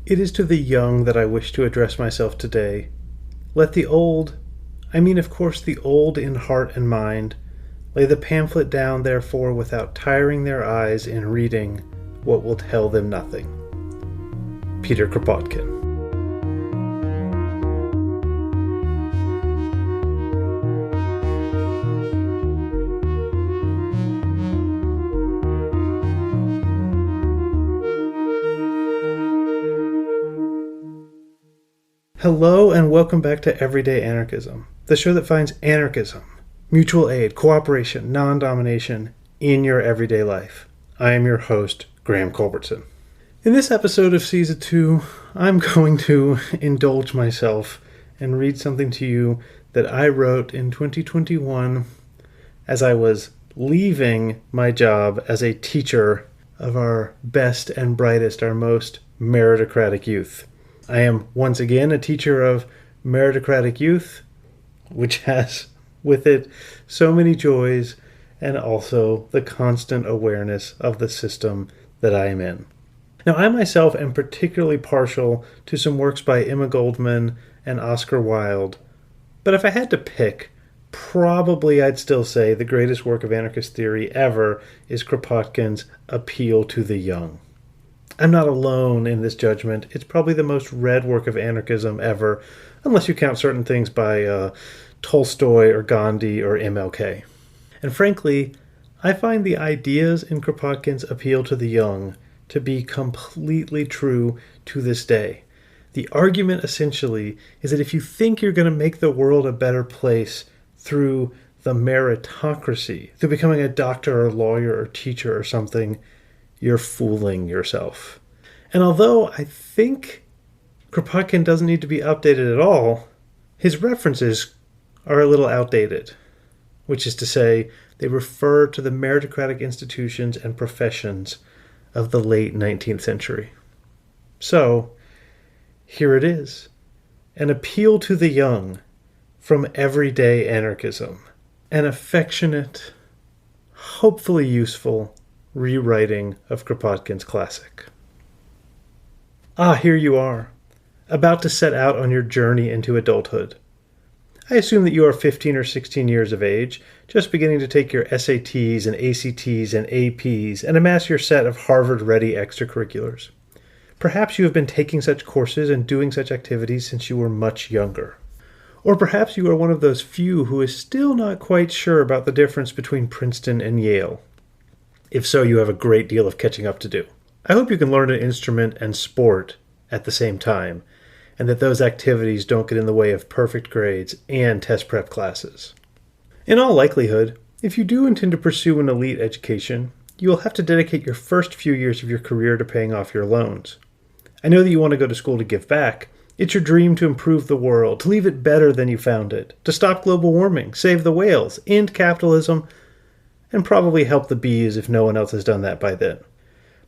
It is to the young that I wish to address myself today. Let the old, of course the old in heart and mind, lay the pamphlet down therefore without tiring their eyes in reading what will tell them nothing. Peter Kropotkin. Hello and welcome back to Everyday Anarchism, the show that finds anarchism, mutual aid, cooperation, non-domination in your everyday life. I am your host, Graham Culbertson. In this episode of Season 2, I'm going to indulge myself and read something to you that I wrote in 2021 as I was leaving my job as a teacher of our best and brightest, our most meritocratic youth. I am once again a teacher of meritocratic youth, which has with it so many joys and also the constant awareness of the system that I am in. Now, I myself am particularly partial to some works by Emma Goldman and Oscar Wilde, but if I had to pick, probably I'd still say the greatest work of anarchist theory ever is Kropotkin's Appeal to the Young. I'm not alone in this judgment. It's probably the most read work of anarchism ever, unless you count certain things by Tolstoy or Gandhi or MLK. And frankly, I find the ideas in Kropotkin's Appeal to the Young to be completely true to this day. The argument essentially is that if you think you're going to make the world a better place through the meritocracy, through becoming a doctor or lawyer or teacher or something, you're fooling yourself. And although I think Kropotkin doesn't need to be updated at all, his references are a little outdated, which is to say, they refer to the meritocratic institutions and professions of the late 19th century. So, here it is, an appeal to the young from everyday anarchism, an affectionate, hopefully useful rewriting of Kropotkin's classic. Here you are, about to set out on your journey into adulthood. I assume that you are 15 or 16 years of age, just beginning to take your SATs and ACTs and APs and amass your set of Harvard-ready extracurriculars. Perhaps you have been taking such courses and doing such activities since you were much younger. Or perhaps you are one of those few who is still not quite sure about the difference between Princeton and Yale. If so, you have a great deal of catching up to do. I hope you can learn an instrument and sport at the same time, and that those activities don't get in the way of perfect grades and test prep classes. In all likelihood, if you do intend to pursue an elite education, you will have to dedicate your first few years of your career to paying off your loans. I know that you want to go to school to give back. It's your dream to improve the world, to leave it better than you found it, to stop global warming, save the whales, end capitalism, and probably help the bees if no one else has done that by then.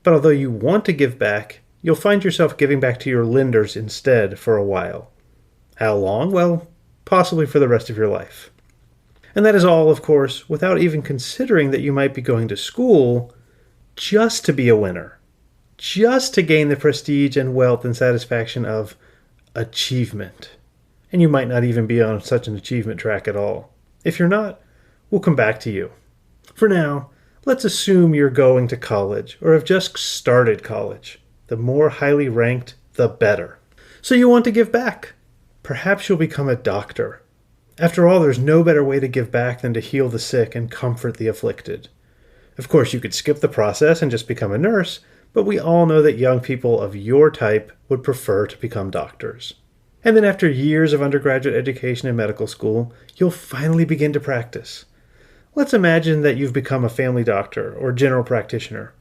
But although you want to give back, you'll find yourself giving back to your lenders instead for a while. How long? Well, possibly for the rest of your life. And that is all, of course, without even considering that you might be going to school just to be a winner, just to gain the prestige and wealth and satisfaction of achievement. And you might not even be on such an achievement track at all. If you're not, we'll come back to you. For now, let's assume you're going to college or have just started college. The more highly ranked, the better. So you want to give back. Perhaps you'll become a doctor. After all, there's no better way to give back than to heal the sick and comfort the afflicted. Of course, you could skip the process and just become a nurse, but we all know that young people of your type would prefer to become doctors. And then after years of undergraduate education in medical school, you'll finally begin to practice. Let's imagine that you've become a family doctor or general practitioner,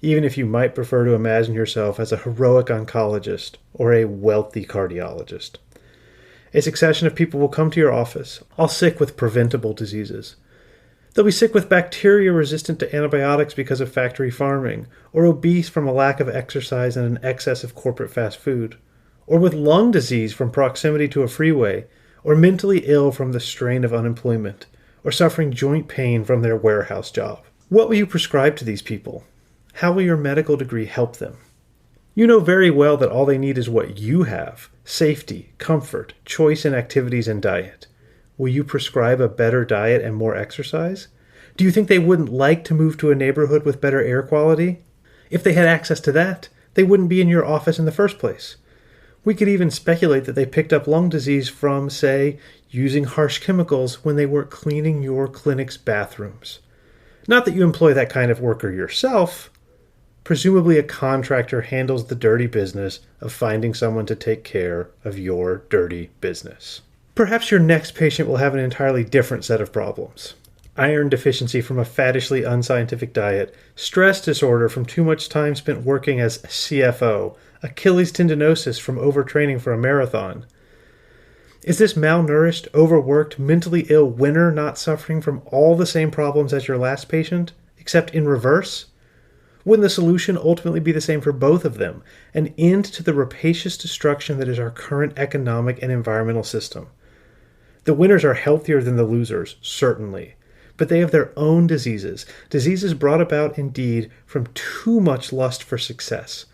even if you might prefer to imagine yourself as a heroic oncologist or a wealthy cardiologist. A succession of people will come to your office, all sick with preventable diseases. They'll be sick with bacteria resistant to antibiotics because of factory farming, or obese from a lack of exercise and an excess of corporate fast food, or with lung disease from proximity to a freeway, or mentally ill from the strain of unemployment, or suffering joint pain from their warehouse job. What will you prescribe to these people? How will your medical degree help them? You know very well that all they need is what you have: safety, comfort, choice in activities and diet. Will you prescribe a better diet and more exercise? Do you think they wouldn't like to move to a neighborhood with better air quality? If they had access to that, they wouldn't be in your office in the first place. We could even speculate that they picked up lung disease from, say, using harsh chemicals when they were cleaning your clinic's bathrooms. Not that you employ that kind of worker yourself. Presumably a contractor handles the dirty business of finding someone to take care of your dirty business. Perhaps your next patient will have an entirely different set of problems. Iron deficiency from a fattishly unscientific diet, stress disorder from too much time spent working as CFO, Achilles tendinosis from overtraining for a marathon. Is this malnourished, overworked, mentally ill winner not suffering from all the same problems as your last patient, except in reverse? Wouldn't the solution ultimately be the same for both of them? An end to the rapacious destruction that is our current economic and environmental system. The winners are healthier than the losers, certainly. But they have their own diseases brought about indeed from too much lust for success.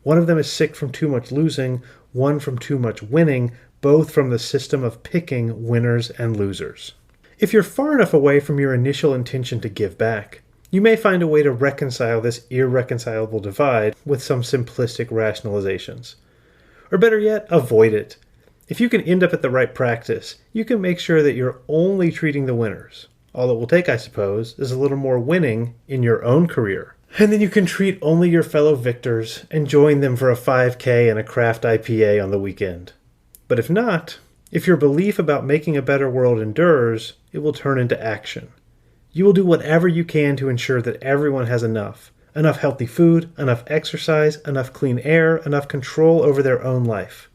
One of them is sick from too much losing, one from too much winning, both from the system of picking winners and losers. If you're far enough away from your initial intention to give back, you may find a way to reconcile this irreconcilable divide with some simplistic rationalizations. Or better yet, avoid it. If you can end up at the right practice, you can make sure that you're only treating the winners. All it will take, I suppose, is a little more winning in your own career. And then you can treat only your fellow victors and join them for a 5K and a craft IPA on the weekend. But if not, if your belief about making a better world endures, it will turn into action. You will do whatever you can to ensure that everyone has enough. Enough healthy food, enough exercise, enough clean air, enough control over their own life.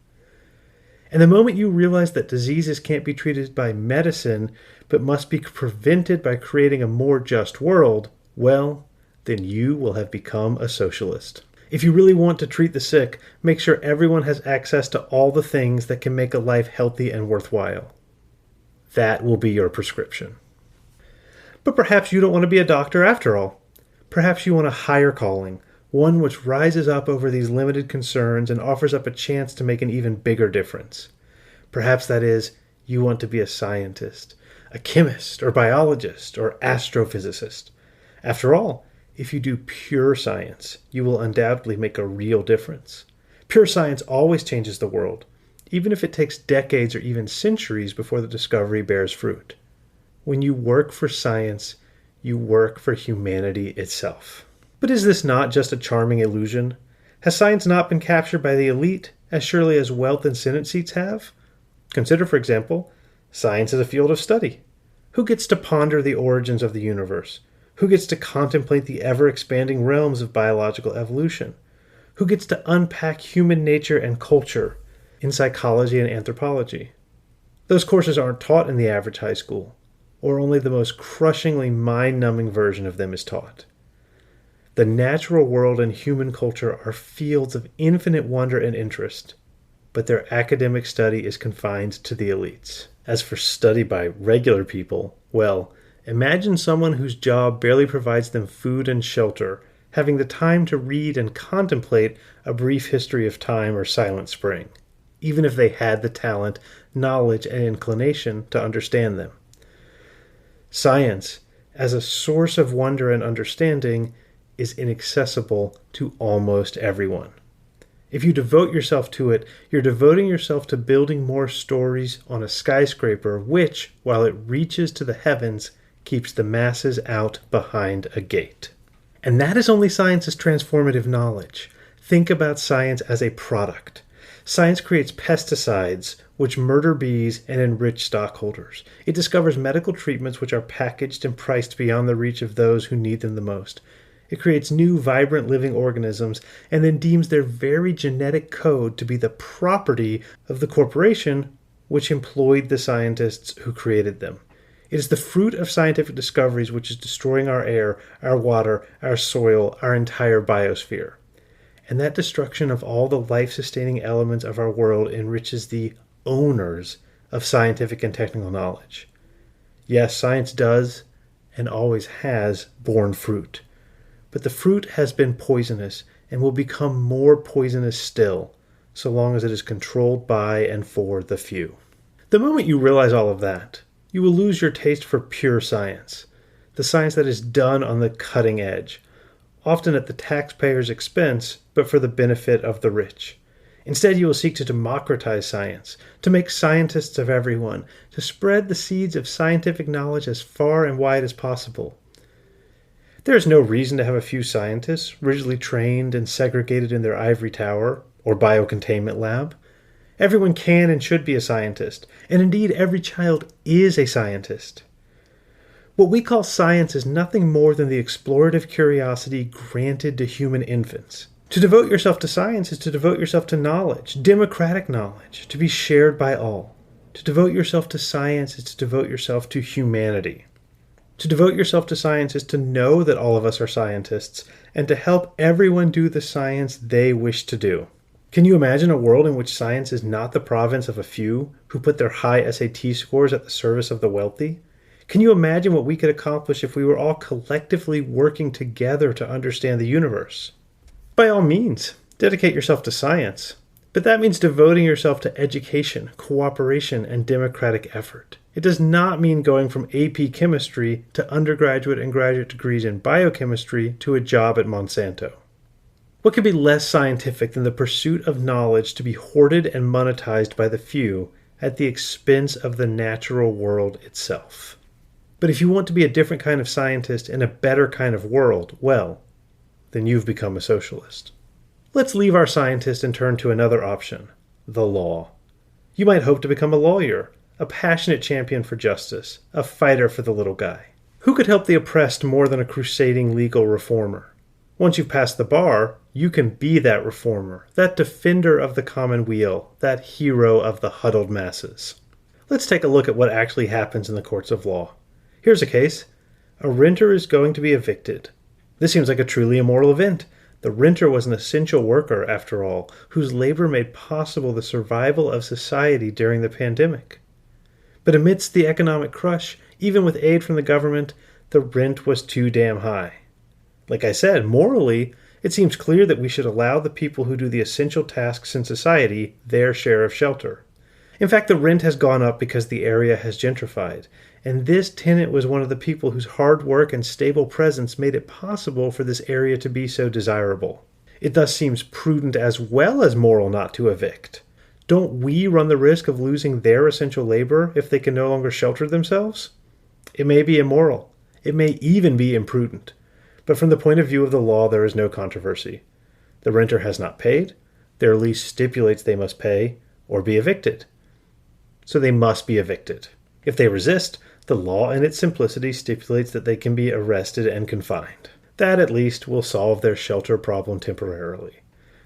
And the moment you realize that diseases can't be treated by medicine, but must be prevented by creating a more just world, well, then you will have become a socialist. If you really want to treat the sick, make sure everyone has access to all the things that can make a life healthy and worthwhile. That will be your prescription. But perhaps you don't want to be a doctor after all. Perhaps you want a higher calling, one which rises up over these limited concerns and offers up a chance to make an even bigger difference. Perhaps that is, you want to be a scientist, a chemist or biologist or astrophysicist. After all, if you do pure science, you will undoubtedly make a real difference. Pure science always changes the world, even if it takes decades or even centuries before the discovery bears fruit. When you work for science, you work for humanity itself. But is this not just a charming illusion? Has science not been captured by the elite as surely as wealth and Senate seats have? Consider, for example, science as a field of study. Who gets to ponder the origins of the universe? Who gets to contemplate the ever-expanding realms of biological evolution? Who gets to unpack human nature and culture in psychology and anthropology? Those courses aren't taught in the average high school, or only the most crushingly mind-numbing version of them is taught. The natural world and human culture are fields of infinite wonder and interest, but their academic study is confined to the elites. As for study by regular people, well, imagine someone whose job barely provides them food and shelter, having the time to read and contemplate a brief history of time or Silent Spring, even if they had the talent, knowledge, and inclination to understand them. Science, as a source of wonder and understanding, is inaccessible to almost everyone. If you devote yourself to it, you're devoting yourself to building more stories on a skyscraper which, while it reaches to the heavens, keeps the masses out behind a gate. And that is only science's transformative knowledge. Think about science as a product. Science creates pesticides which murder bees and enrich stockholders. It discovers medical treatments which are packaged and priced beyond the reach of those who need them the most. It creates new, vibrant, living organisms and then deems their very genetic code to be the property of the corporation which employed the scientists who created them. It is the fruit of scientific discoveries which is destroying our air, our water, our soil, our entire biosphere. And that destruction of all the life-sustaining elements of our world enriches the owners of scientific and technical knowledge. Yes, science does and always has borne fruit. But the fruit has been poisonous and will become more poisonous still, so long as it is controlled by and for the few. The moment you realize all of that, you will lose your taste for pure science, the science that is done on the cutting edge, often at the taxpayer's expense, but for the benefit of the rich. Instead, you will seek to democratize science, to make scientists of everyone, to spread the seeds of scientific knowledge as far and wide as possible. There is no reason to have a few scientists rigidly trained and segregated in their ivory tower or biocontainment lab. Everyone can and should be a scientist, and indeed every child is a scientist. What we call science is nothing more than the explorative curiosity granted to human infants. To devote yourself to science is to devote yourself to knowledge, democratic knowledge, to be shared by all. To devote yourself to science is to devote yourself to humanity. To devote yourself to science is to know that all of us are scientists, and to help everyone do the science they wish to do. Can you imagine a world in which science is not the province of a few who put their high SAT scores at the service of the wealthy? Can you imagine what we could accomplish if we were all collectively working together to understand the universe? By all means, dedicate yourself to science, but that means devoting yourself to education, cooperation, and democratic effort. It does not mean going from AP chemistry to undergraduate and graduate degrees in biochemistry to a job at Monsanto. What could be less scientific than the pursuit of knowledge to be hoarded and monetized by the few at the expense of the natural world itself? But if you want to be a different kind of scientist in a better kind of world, well, then you've become a socialist. Let's leave our scientist and turn to another option, the law. You might hope to become a lawyer, a passionate champion for justice, a fighter for the little guy. Who could help the oppressed more than a crusading legal reformer? Once you've passed the bar, you can be that reformer, that defender of the common weal, that hero of the huddled masses. Let's take a look at what actually happens in the courts of law. Here's a case. A renter is going to be evicted. This seems like a truly immoral event. The renter was an essential worker, after all, whose labor made possible the survival of society during the pandemic. But amidst the economic crush, even with aid from the government, the rent was too damn high. Like I said, morally, it seems clear that we should allow the people who do the essential tasks in society their share of shelter. In fact, the rent has gone up because the area has gentrified, and this tenant was one of the people whose hard work and stable presence made it possible for this area to be so desirable. It thus seems prudent as well as moral not to evict. Don't we run the risk of losing their essential labor if they can no longer shelter themselves? It may be immoral. It may even be imprudent. But from the point of view of the law, there is no controversy. The renter has not paid. Their lease stipulates they must pay or be evicted. So they must be evicted. If they resist, the law in its simplicity stipulates that they can be arrested and confined. That, at least, will solve their shelter problem temporarily.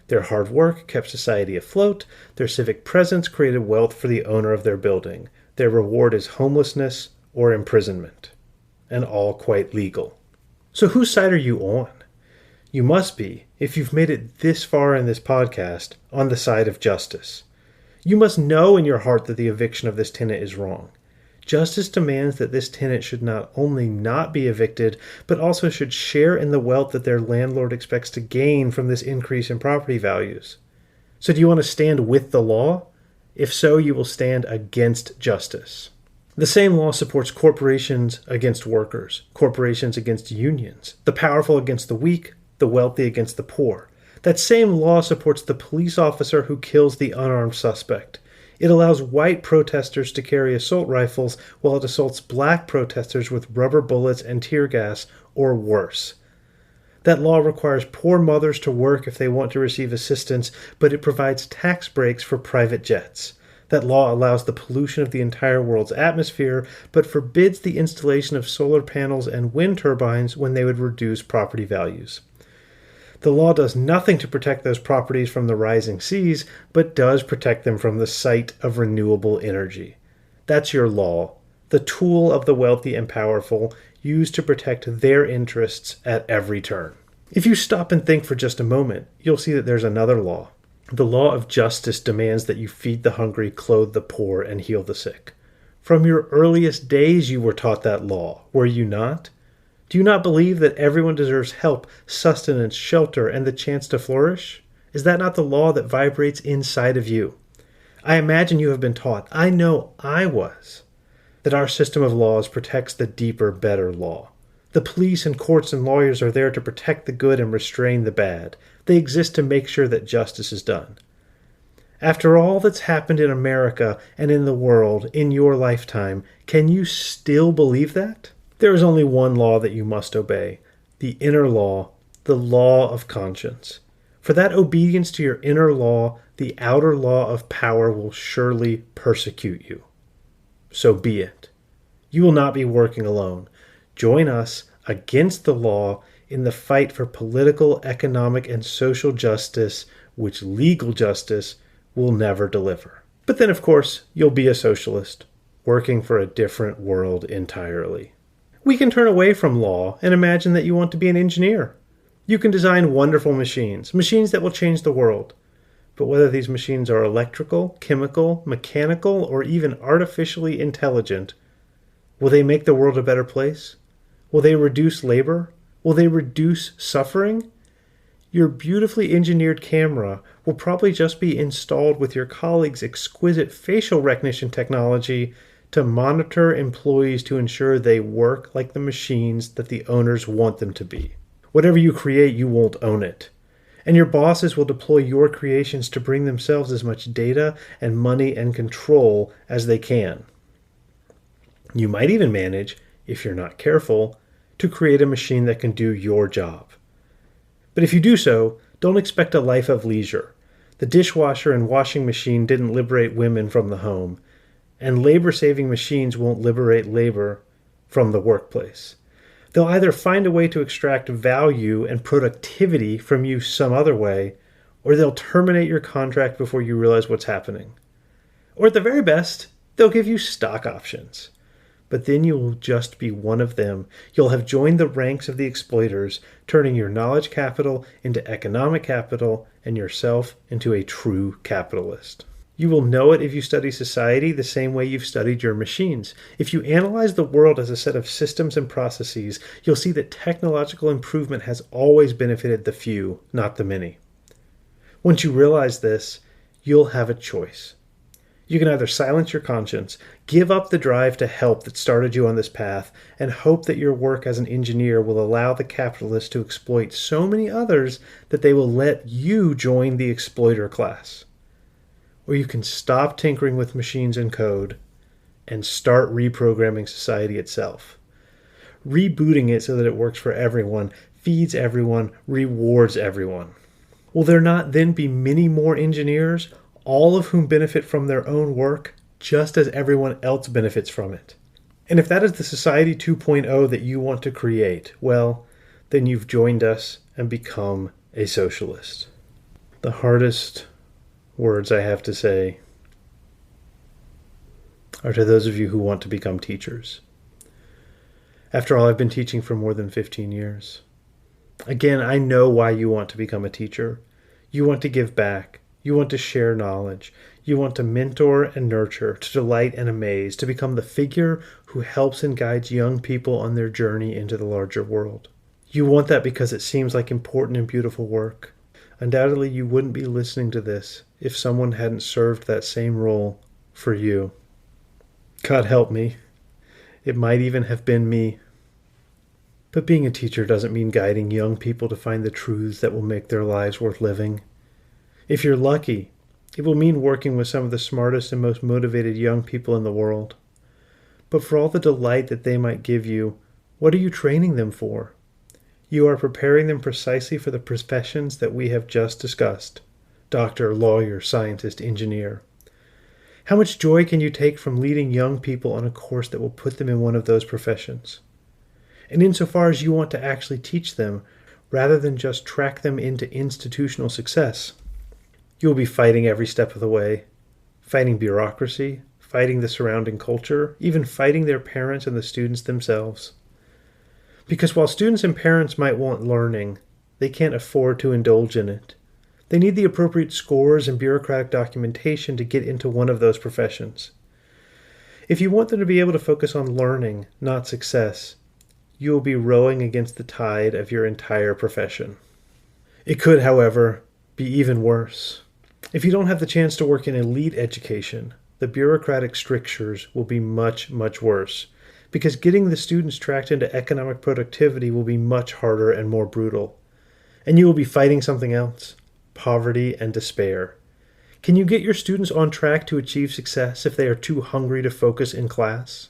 Their hard work kept society afloat. Their civic presence created wealth for the owner of their building. Their reward is homelessness or imprisonment. And all quite legal. So whose side are you on? You must be, if you've made it this far in this podcast, on the side of justice. You must know in your heart that the eviction of this tenant is wrong. Justice demands that this tenant should not only not be evicted, but also should share in the wealth that their landlord expects to gain from this increase in property values. So do you want to stand with the law? If so, you will stand against justice. The same law supports corporations against workers, corporations against unions, the powerful against the weak, the wealthy against the poor. That same law supports the police officer who kills the unarmed suspect. It allows white protesters to carry assault rifles while it assaults black protesters with rubber bullets and tear gas, or worse. That law requires poor mothers to work if they want to receive assistance, but it provides tax breaks for private jets. That law allows the pollution of the entire world's atmosphere, but forbids the installation of solar panels and wind turbines when they would reduce property values. The law does nothing to protect those properties from the rising seas, but does protect them from the sight of renewable energy. That's your law, the tool of the wealthy and powerful, used to protect their interests at every turn. If you stop and think for just a moment, you'll see that there's another law. The law of justice demands that you feed the hungry, clothe the poor, and heal the sick. From your earliest days you were taught that law, were you not? Do you not believe that everyone deserves help, sustenance, shelter, and the chance to flourish? Is that not the law that vibrates inside of you? I imagine you have been taught, I know I was, that our system of laws protects the deeper, better law. The police and courts and lawyers are there to protect the good and restrain the bad. They exist to make sure that justice is done. After all that's happened in America and in the world in your lifetime, can you still believe that? There is only one law that you must obey, the inner law, the law of conscience. For that obedience to your inner law, the outer law of power will surely persecute you. So be it. You will not be working alone. Join us against the law in the fight for political, economic, and social justice, which legal justice will never deliver. But then, of course, you'll be a socialist, working for a different world entirely. We can turn away from law and imagine that you want to be an engineer. You can design wonderful machines, machines that will change the world. But whether these machines are electrical, chemical, mechanical, or even artificially intelligent, will they make the world a better place? Will they reduce labor? Will they reduce suffering? Your beautifully engineered camera will probably just be installed with your colleagues' exquisite facial recognition technology to monitor employees to ensure they work like the machines that the owners want them to be. Whatever you create, you won't own it. And your bosses will deploy your creations to bring themselves as much data and money and control as they can. You might even manage, if you're not careful, to create a machine that can do your job. But if you do so, don't expect a life of leisure. The dishwasher and washing machine didn't liberate women from the home, and labor-saving machines won't liberate labor from the workplace. They'll either find a way to extract value and productivity from you some other way, or they'll terminate your contract before you realize what's happening. Or at the very best, they'll give you stock options. But then you will just be one of them. You'll have joined the ranks of the exploiters, turning your knowledge capital into economic capital and yourself into a true capitalist. You will know it if you study society the same way you've studied your machines. If you analyze the world as a set of systems and processes, you'll see that technological improvement has always benefited the few, not the many. Once you realize this, you'll have a choice. You can either silence your conscience, give up the drive to help that started you on this path, and hope that your work as an engineer will allow the capitalists to exploit so many others that they will let you join the exploiter class. Or you can stop tinkering with machines and code and start reprogramming society itself. Rebooting it so that it works for everyone, feeds everyone, rewards everyone. Will there not then be many more engineers, all of whom benefit from their own work, just as everyone else benefits from it? And if that is the Society 2.0 that you want to create, well, then you've joined us and become a socialist. The hardest words I have to say are to those of you who want to become teachers. After all, I've been teaching for more than 15 years. Again, I know why you want to become a teacher. You want to give back. You want to share knowledge. You want to mentor and nurture, to delight and amaze, to become the figure who helps and guides young people on their journey into the larger world. You want that because it seems like important and beautiful work. Undoubtedly, you wouldn't be listening to this if someone hadn't served that same role for you. God help me. It might even have been me. But being a teacher doesn't mean guiding young people to find the truths that will make their lives worth living. If you're lucky, it will mean working with some of the smartest and most motivated young people in the world. But for all the delight that they might give you, what are you training them for? You are preparing them precisely for the professions that we have just discussed: doctor, lawyer, scientist, engineer. How much joy can you take from leading young people on a course that will put them in one of those professions? And insofar as you want to actually teach them, rather than just track them into institutional success, you will be fighting every step of the way, fighting bureaucracy, fighting the surrounding culture, even fighting their parents and the students themselves. Because while students and parents might want learning, they can't afford to indulge in it. They need the appropriate scores and bureaucratic documentation to get into one of those professions. If you want them to be able to focus on learning, not success, you will be rowing against the tide of your entire profession. It could, however, be even worse. If you don't have the chance to work in elite education, the bureaucratic strictures will be much, much worse, because getting the students tracked into economic productivity will be much harder and more brutal. And you will be fighting something else: poverty and despair. Can you get your students on track to achieve success if they are too hungry to focus in class?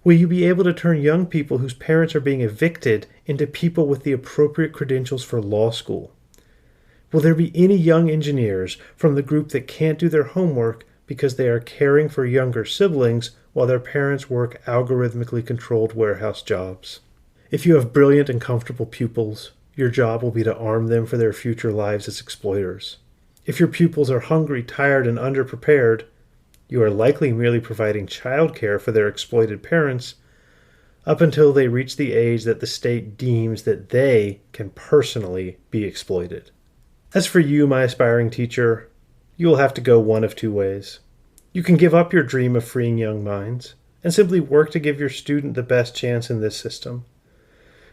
Will you be able to turn young people whose parents are being evicted into people with the appropriate credentials for law school? Will there be any young engineers from the group that can't do their homework because they are caring for younger siblings while their parents work algorithmically controlled warehouse jobs? If you have brilliant and comfortable pupils, your job will be to arm them for their future lives as exploiters. If your pupils are hungry, tired, and underprepared, you are likely merely providing childcare for their exploited parents up until they reach the age that the state deems that they can personally be exploited. As for you, my aspiring teacher, you will have to go one of two ways. You can give up your dream of freeing young minds and simply work to give your student the best chance in this system,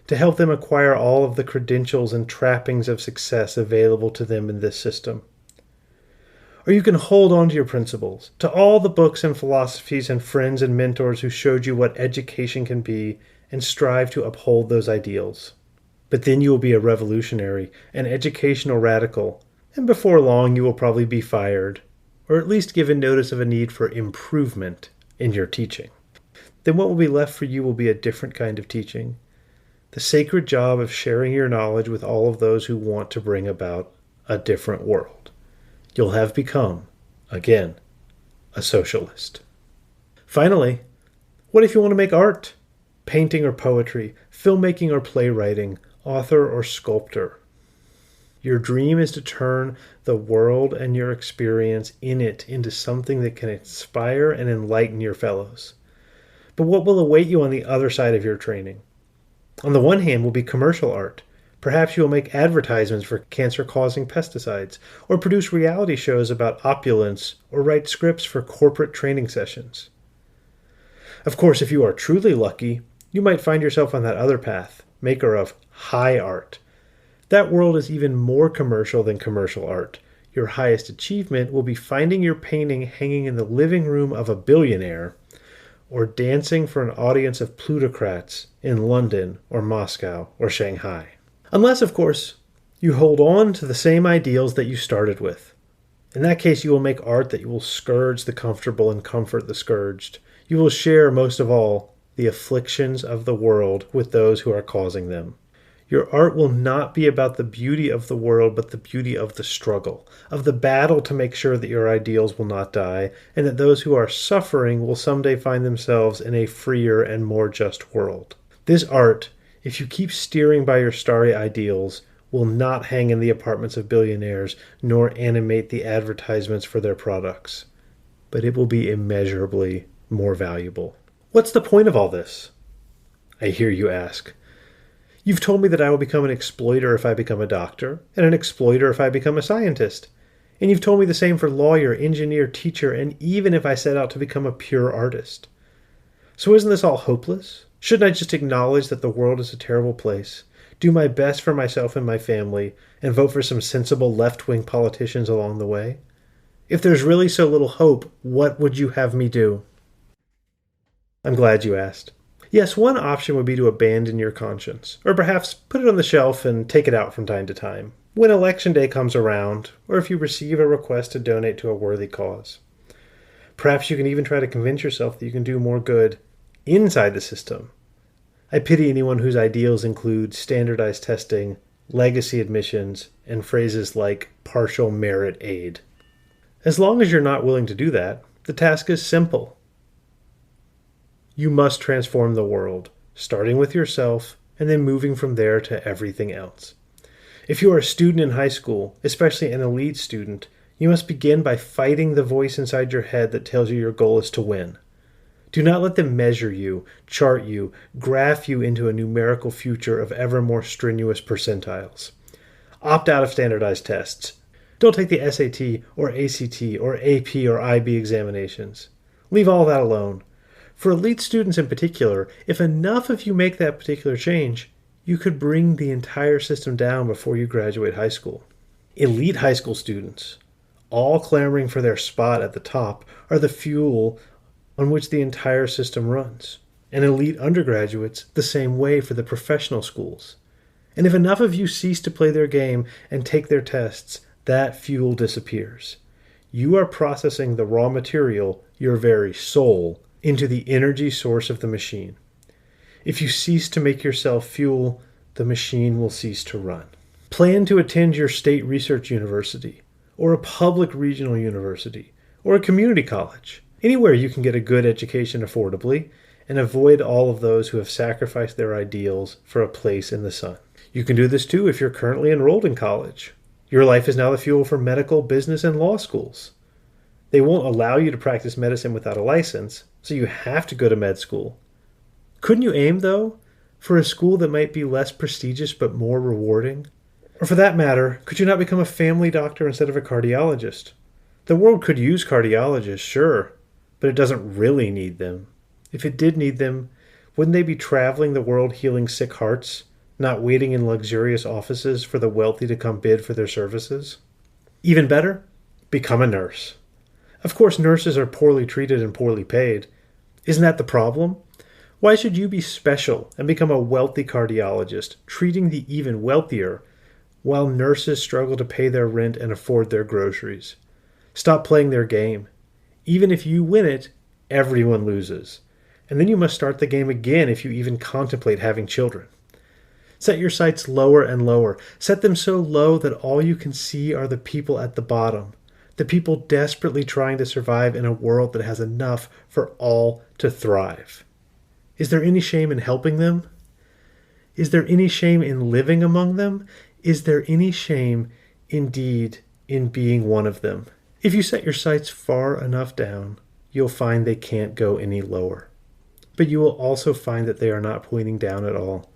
to help them acquire all of the credentials and trappings of success available to them in this system. Or you can hold on to your principles, to all the books and philosophies and friends and mentors who showed you what education can be, and strive to uphold those ideals. But then you will be a revolutionary, an educational radical, and before long you will probably be fired, or at least given notice of a need for improvement in your teaching. Then what will be left for you will be a different kind of teaching, the sacred job of sharing your knowledge with all of those who want to bring about a different world. You'll have become, again, a socialist. Finally, what if you want to make art? Painting or poetry, filmmaking or playwriting, author or sculptor. Your dream is to turn the world and your experience in it into something that can inspire and enlighten your fellows. But what will await you on the other side of your training? On the one hand will be commercial art. Perhaps you will make advertisements for cancer-causing pesticides, or produce reality shows about opulence, or write scripts for corporate training sessions. Of course, if you are truly lucky, you might find yourself on that other path, maker of high art. That world is even more commercial than commercial art. Your highest achievement will be finding your painting hanging in the living room of a billionaire, or dancing for an audience of plutocrats in London or Moscow or Shanghai. Unless, of course, you hold on to the same ideals that you started with. In that case, you will make art that you will scourge the comfortable and comfort the scourged. You will share, most of all, the afflictions of the world with those who are causing them. Your art will not be about the beauty of the world, but the beauty of the struggle, of the battle to make sure that your ideals will not die, and that those who are suffering will someday find themselves in a freer and more just world. This art, if you keep steering by your starry ideals, will not hang in the apartments of billionaires, nor animate the advertisements for their products. But it will be immeasurably more valuable. What's the point of all this? I hear you ask. You've told me that I will become an exploiter if I become a doctor, and an exploiter if I become a scientist. And you've told me the same for lawyer, engineer, teacher, and even if I set out to become a pure artist. So isn't this all hopeless? Shouldn't I just acknowledge that the world is a terrible place, do my best for myself and my family, and vote for some sensible left-wing politicians along the way? If there's really so little hope, what would you have me do? I'm glad you asked. Yes, one option would be to abandon your conscience, or perhaps put it on the shelf and take it out from time to time, when election day comes around, or if you receive a request to donate to a worthy cause. Perhaps you can even try to convince yourself that you can do more good inside the system. I pity anyone whose ideals include standardized testing, legacy admissions, and phrases like partial merit aid. As long as you're not willing to do that, the task is simple. You must transform the world, starting with yourself and then moving from there to everything else. If you are a student in high school, especially an elite student, you must begin by fighting the voice inside your head that tells you your goal is to win. Do not let them measure you, chart you, graph you into a numerical future of ever more strenuous percentiles. Opt out of standardized tests. Don't take the SAT or ACT or AP or IB examinations. Leave all that alone. For elite students in particular, if enough of you make that particular change, you could bring the entire system down before you graduate high school. Elite high school students, all clamoring for their spot at the top, are the fuel on which the entire system runs. And elite undergraduates, the same way for the professional schools. And if enough of you cease to play their game and take their tests, that fuel disappears. You are processing the raw material, your very soul, into the energy source of the machine. If you cease to make yourself fuel, the machine will cease to run. Plan to attend your state research university, or a public regional university, or a community college. Anywhere you can get a good education affordably, and avoid all of those who have sacrificed their ideals for a place in the sun. You can do this too if you're currently enrolled in college. Your life is now the fuel for medical, business, and law schools. They won't allow you to practice medicine without a license, so you have to go to med school. Couldn't you aim, though, for a school that might be less prestigious but more rewarding? Or for that matter, could you not become a family doctor instead of a cardiologist? The world could use cardiologists, sure, but it doesn't really need them. If it did need them, wouldn't they be traveling the world healing sick hearts, not waiting in luxurious offices for the wealthy to come bid for their services? Even better, become a nurse. Of course, nurses are poorly treated and poorly paid. Isn't that the problem? Why should you be special and become a wealthy cardiologist, treating the even wealthier, while nurses struggle to pay their rent and afford their groceries? Stop playing their game. Even if you win it, everyone loses. And then you must start the game again if you even contemplate having children. Set your sights lower and lower. Set them so low that all you can see are the people at the bottom. The people desperately trying to survive in a world that has enough for all to thrive. Is there any shame in helping them? Is there any shame in living among them? Is there any shame, indeed, in being one of them? If you set your sights far enough down, you'll find they can't go any lower. But you will also find that they are not pointing down at all,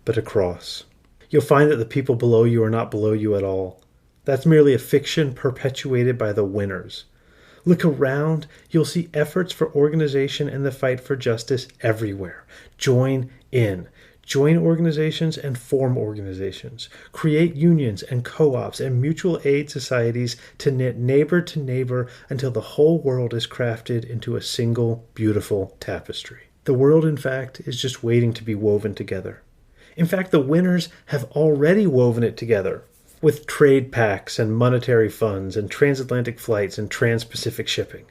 but across. You'll find that the people below you are not below you at all. That's merely a fiction perpetuated by the winners. Look around, you'll see efforts for organization and the fight for justice everywhere. Join in. Join organizations and form organizations. Create unions and co-ops and mutual aid societies to knit neighbor to neighbor until the whole world is crafted into a single beautiful tapestry. The world, in fact, is just waiting to be woven together. In fact, the winners have already woven it together with trade pacts and monetary funds and transatlantic flights and trans-Pacific shipping.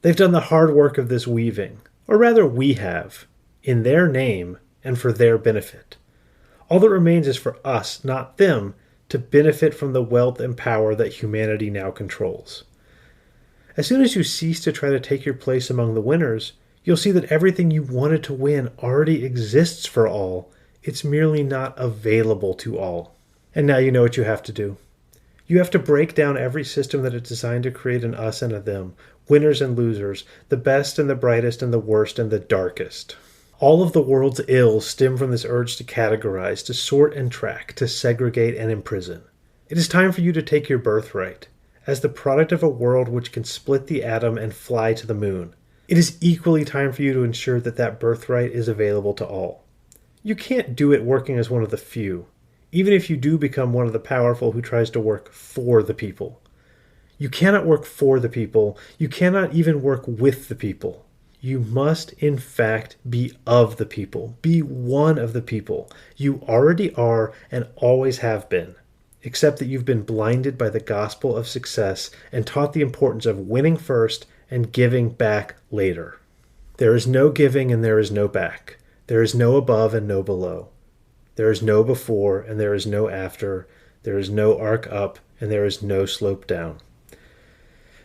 They've done the hard work of this weaving, or rather we have, in their name and for their benefit. All that remains is for us, not them, to benefit from the wealth and power that humanity now controls. As soon as you cease to try to take your place among the winners, you'll see that everything you wanted to win already exists for all. It's merely not available to all. And now you know what you have to do. You have to break down every system that is designed to create an us and a them, winners and losers, the best and the brightest and the worst and the darkest. All of the world's ills stem from this urge to categorize, to sort and track, to segregate and imprison. It is time for you to take your birthright, as the product of a world which can split the atom and fly to the moon. It is equally time for you to ensure that that birthright is available to all. You can't do it working as one of the few, even if you do become one of the powerful who tries to work for the people. You cannot work for the people. You cannot even work with the people. You must, in fact, be of the people. Be one of the people. You already are and always have been, except that you've been blinded by the gospel of success and taught the importance of winning first and giving back later. There is no giving and there is no back. There is no above and no below. There is no before and there is no after. There is no arc up and there is no slope down.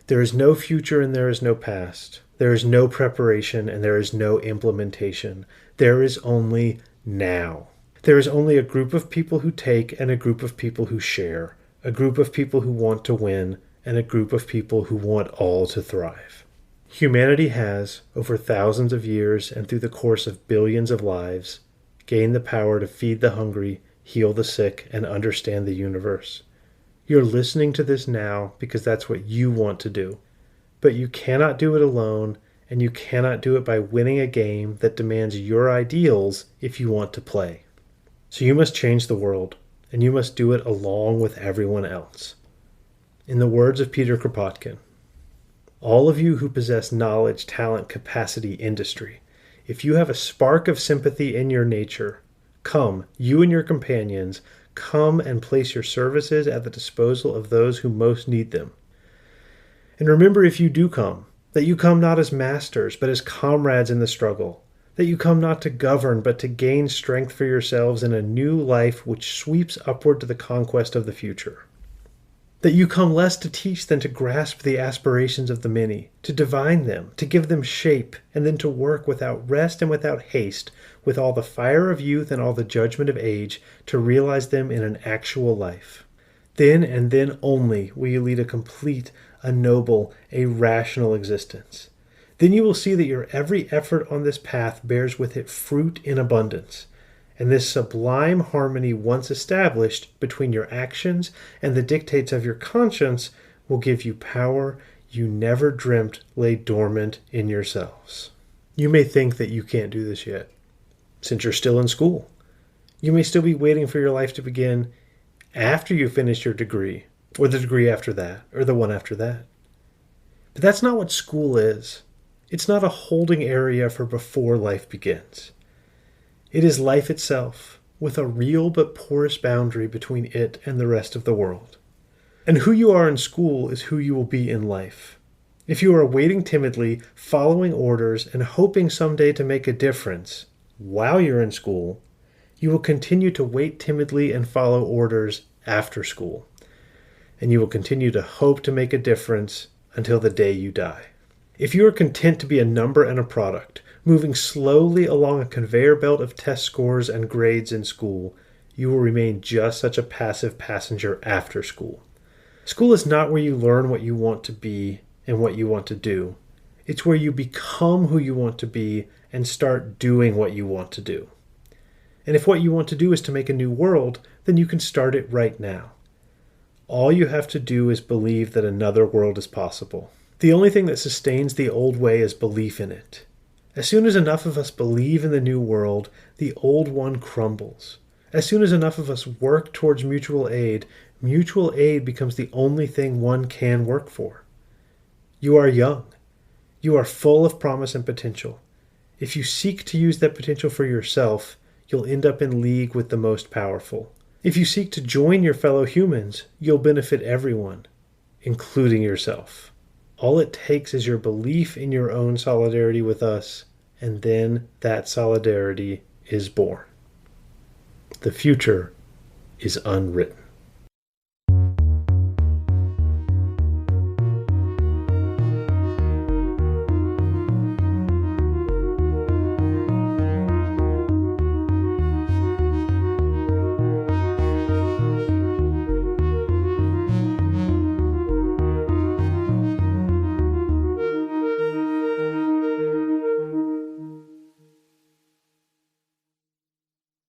There is no future and there is no past. There is no preparation and there is no implementation. There is only now. There is only a group of people who take and a group of people who share, a group of people who want to win, and a group of people who want all to thrive. Humanity has, over thousands of years and through the course of billions of lives, gained the power to feed the hungry, heal the sick, and understand the universe. You're listening to this now because that's what you want to do. But you cannot do it alone, and you cannot do it by winning a game that demands your ideals if you want to play. So you must change the world, and you must do it along with everyone else. In the words of Peter Kropotkin, all of you who possess knowledge, talent, capacity, industry, if you have a spark of sympathy in your nature, come, you and your companions, come and place your services at the disposal of those who most need them. And remember, if you do come, that you come not as masters, but as comrades in the struggle, that you come not to govern, but to gain strength for yourselves in a new life which sweeps upward to the conquest of the future. That you come less to teach than to grasp the aspirations of the many, to divine them, to give them shape, and then to work without rest and without haste, with all the fire of youth and all the judgment of age, to realize them in an actual life. Then and then only will you lead a complete, a noble, a rational existence. Then you will see that your every effort on this path bears with it fruit in abundance. And this sublime harmony once established between your actions and the dictates of your conscience will give you power you never dreamt lay dormant in yourselves. You may think that you can't do this yet, since you're still in school. You may still be waiting for your life to begin after you finish your degree, or the degree after that, or the one after that. But that's not what school is. It's not a holding area for before life begins. It is life itself, with a real but porous boundary between it and the rest of the world. And who you are in school is who you will be in life. If you are waiting timidly, following orders, and hoping someday to make a difference while you're in school, you will continue to wait timidly and follow orders after school. And you will continue to hope to make a difference until the day you die. If you are content to be a number and a product, moving slowly along a conveyor belt of test scores and grades in school, you will remain just such a passive passenger after school. School is not where you learn what you want to be and what you want to do. It's where you become who you want to be and start doing what you want to do. And if what you want to do is to make a new world, then you can start it right now. All you have to do is believe that another world is possible. The only thing that sustains the old way is belief in it. As soon as enough of us believe in the new world, the old one crumbles. As soon as enough of us work towards mutual aid becomes the only thing one can work for. You are young. You are full of promise and potential. If you seek to use that potential for yourself, you'll end up in league with the most powerful. If you seek to join your fellow humans, you'll benefit everyone, including yourself. All it takes is your belief in your own solidarity with us, and then that solidarity is born. The future is unwritten.